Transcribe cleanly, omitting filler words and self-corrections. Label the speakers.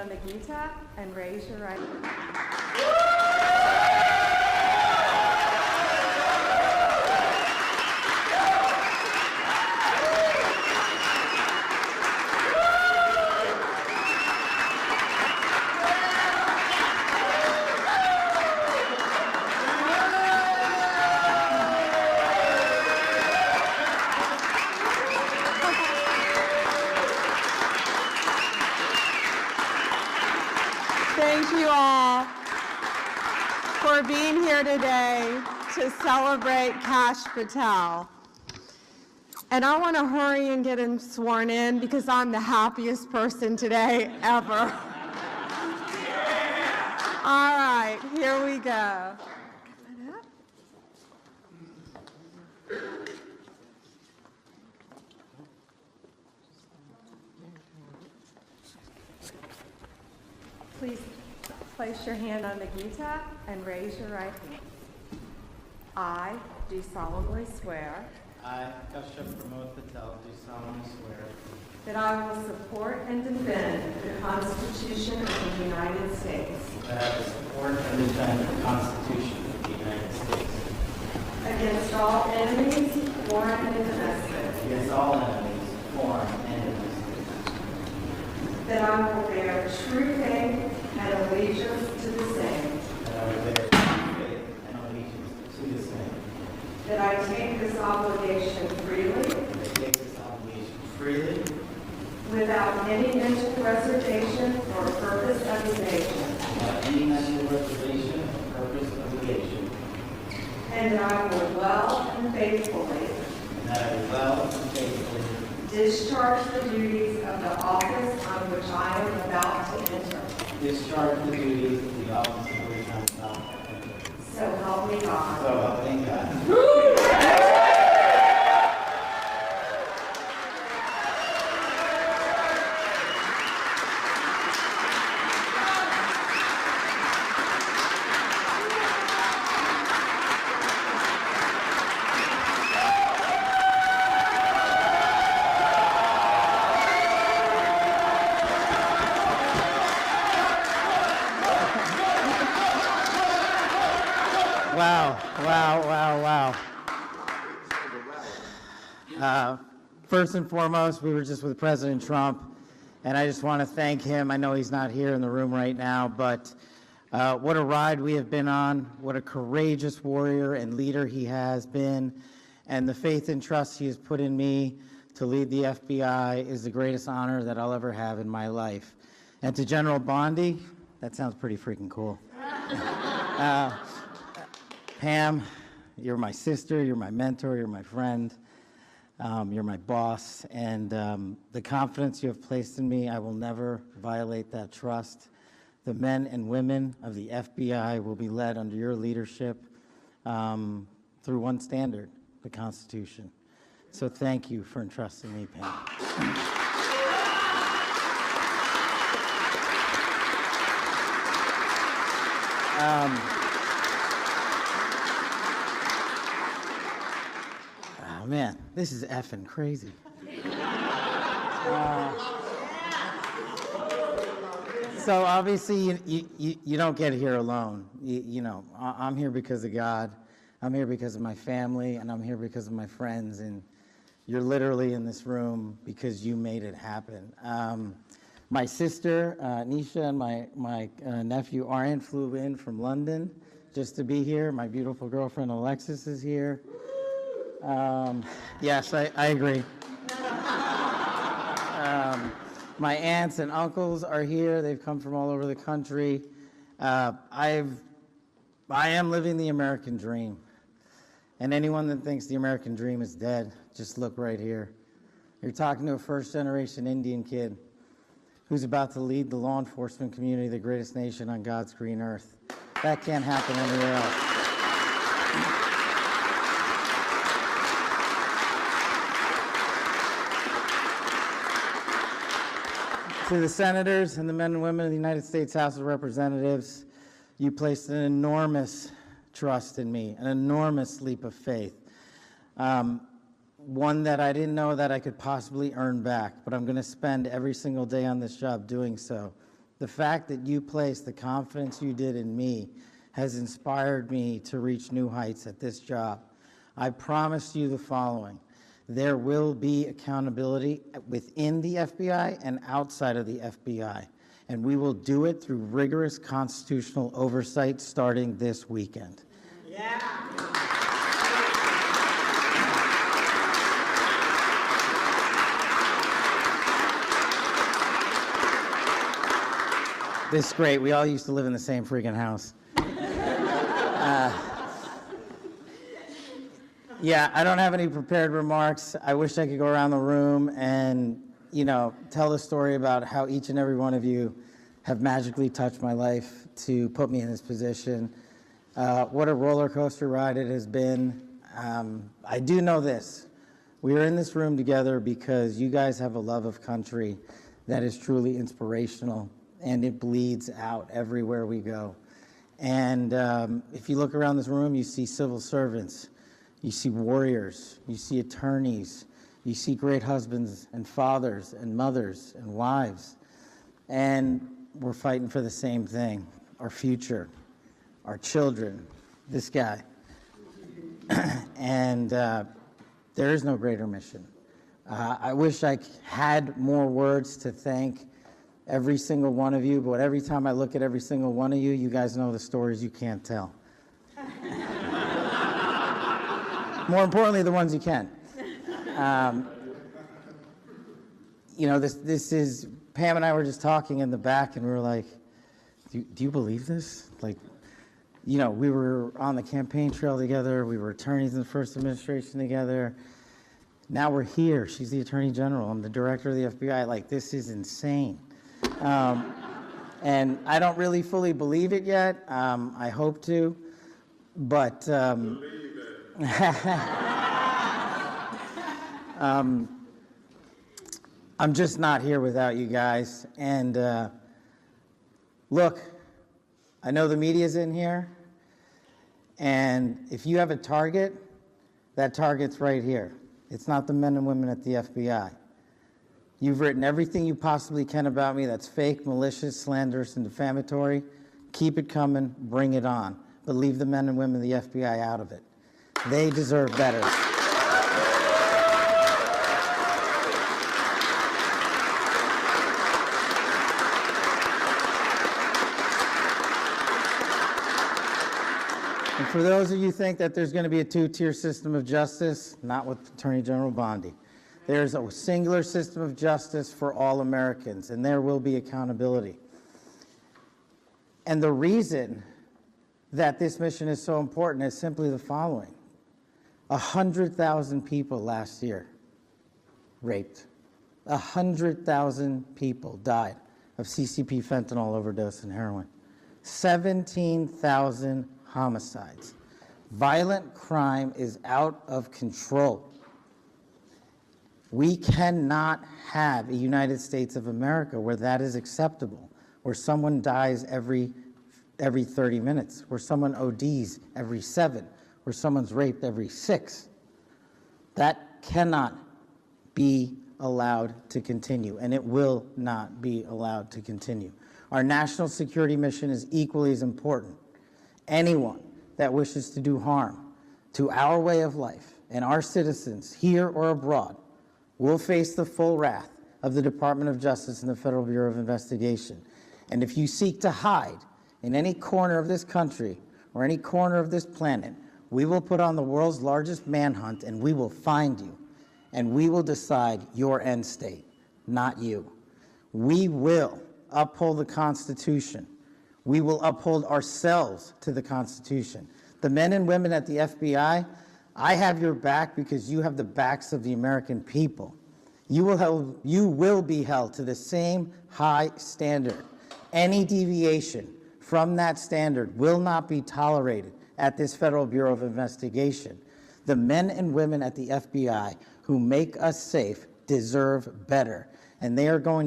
Speaker 1: on the guitar and raise your right hand. Thank you all for being here today to celebrate Kash Patel. And I want to hurry and get him sworn in because I'm the happiest person today ever. All right, here we go. Please place your hand on the guitar and raise your right hand. I do solemnly swear
Speaker 2: I, Kash Patel, do solemnly swear
Speaker 1: that I will support and defend the Constitution of the United States
Speaker 2: that I will support and defend the Constitution of the United States
Speaker 1: against all enemies, foreign and domestic,
Speaker 2: against all enemies, foreign and domestic,
Speaker 1: that I will bear true faith and allegiance to the same,
Speaker 2: that I will bear true faith and allegiance to the same,
Speaker 1: that I take this obligation freely,
Speaker 2: that I take this obligation freely,
Speaker 1: without any mental reservation or purpose of evasion,
Speaker 2: without any mental reservation or purpose of evasion,
Speaker 1: and that I will well and faithfully
Speaker 2: and that I will well and faithfully
Speaker 1: discharge the duties of the office on which I am about to enter.
Speaker 2: discharge the duties of the office of which I am about to enter.
Speaker 1: So help me God.
Speaker 2: So help me God. Wow. First and foremost, we were just with President Trump, and I just want to thank him. I know he's not here in the room right now, but what a ride we have been on, what a courageous warrior and leader he has been, and the faith and trust he has put in me to lead the FBI is the greatest honor that I'll ever have in my life. And to General Bondi, that sounds pretty freaking cool. Pam, you're my sister, you're my mentor, you're my friend, you're my boss, and the confidence you have placed in me, I will never violate that trust. The men and women of the FBI will be led under your leadership through one standard, the Constitution. So thank you for entrusting me, Pam. Oh man, this is effing crazy. So obviously you don't get here alone. You know, I'm here because of God. I'm here because of my family, and I'm here because of my friends, and you're literally in this room because you made it happen. My sister, Nisha, and my nephew, Aryan, flew in from London just to be here. My beautiful girlfriend, Alexis, is here. Yes, I agree. My aunts and uncles are here. They've come from all over the country. I am living the American dream. And anyone that thinks the American dream is dead, just look right here. You're talking to a first-generation Indian kid who's about to lead the law enforcement community, the greatest nation on God's green earth. That can't happen anywhere else. To the senators and the men and women of the United States House of Representatives, you placed an enormous trust in me, an enormous leap of faith, one that I didn't know that I could possibly earn back, but I'm going to spend every single day on this job doing so The fact that you placed the confidence you did in me has inspired me to reach new heights at this job. I promise you the following. There will be accountability within the FBI and outside of the FBI, and we will do it through rigorous constitutional oversight starting this weekend. Yeah. This is great. We all used to live in the same freaking house. Yeah, I don't have any prepared remarks. I wish I could go around the room and, tell the story about how each and every one of you have magically touched my life to put me in this position. What a roller coaster ride it has been. I do know this. We are in this room together because you guys have a love of country that is truly inspirational, and it bleeds out everywhere we go. And if you look around this room, you see civil servants, you see warriors, you see attorneys, you see great husbands and fathers and mothers and wives. And we're fighting for the same thing, our future, our children, this guy. And there is no greater mission. I wish I had more words to thank every single one of you, but every time I look at every single one of you, you guys know the stories you can't tell. More importantly, the ones you can. This is, Pam and I were just talking in the back, and we were like, do you believe this? Like, we were on the campaign trail together, we were attorneys in the first administration together. Now we're here. She's the Attorney General. I'm the director of the FBI. Like, this is insane. And I don't really fully believe it yet. I hope to, but I'm just not here without you guys. And look, I know the media's in here, and if you have a target, that target's right here. It's not the men and women at the FBI. You've written everything you possibly can about me that's fake, malicious, slanderous, and defamatory. Keep it coming, bring it on. But leave the men and women of the FBI out of it. They deserve better. And for those of you who think that there's going to be a two-tier system of justice, not with Attorney General Bondi. There's a singular system of justice for all Americans, and there will be accountability. And the reason that this mission is so important is simply the following. 100,000 people last year raped. 100,000 people died of CCP fentanyl overdose and heroin. 17,000 homicides. Violent crime is out of control. We cannot have a United States of America where that is acceptable, where someone dies every 30 minutes, where someone ODs every 7, where someone's raped every 6. That cannot be allowed to continue, and it will not be allowed to continue. Our national security mission is equally as important. Anyone that wishes to do harm to our way of life and our citizens here or abroad will face the full wrath of the Department of Justice and the Federal Bureau of Investigation. And if you seek to hide in any corner of this country or any corner of this planet, we will put on the world's largest manhunt, and we will find you, and we will decide your end state, not you. We will uphold the Constitution. We will uphold ourselves to the Constitution. The men and women at the FBI, I have your back because you have the backs of the American people. You will be held to the same high standard. Any deviation from that standard will not be tolerated at this Federal Bureau of Investigation. The men and women at the FBI who make us safe deserve better, and they are going to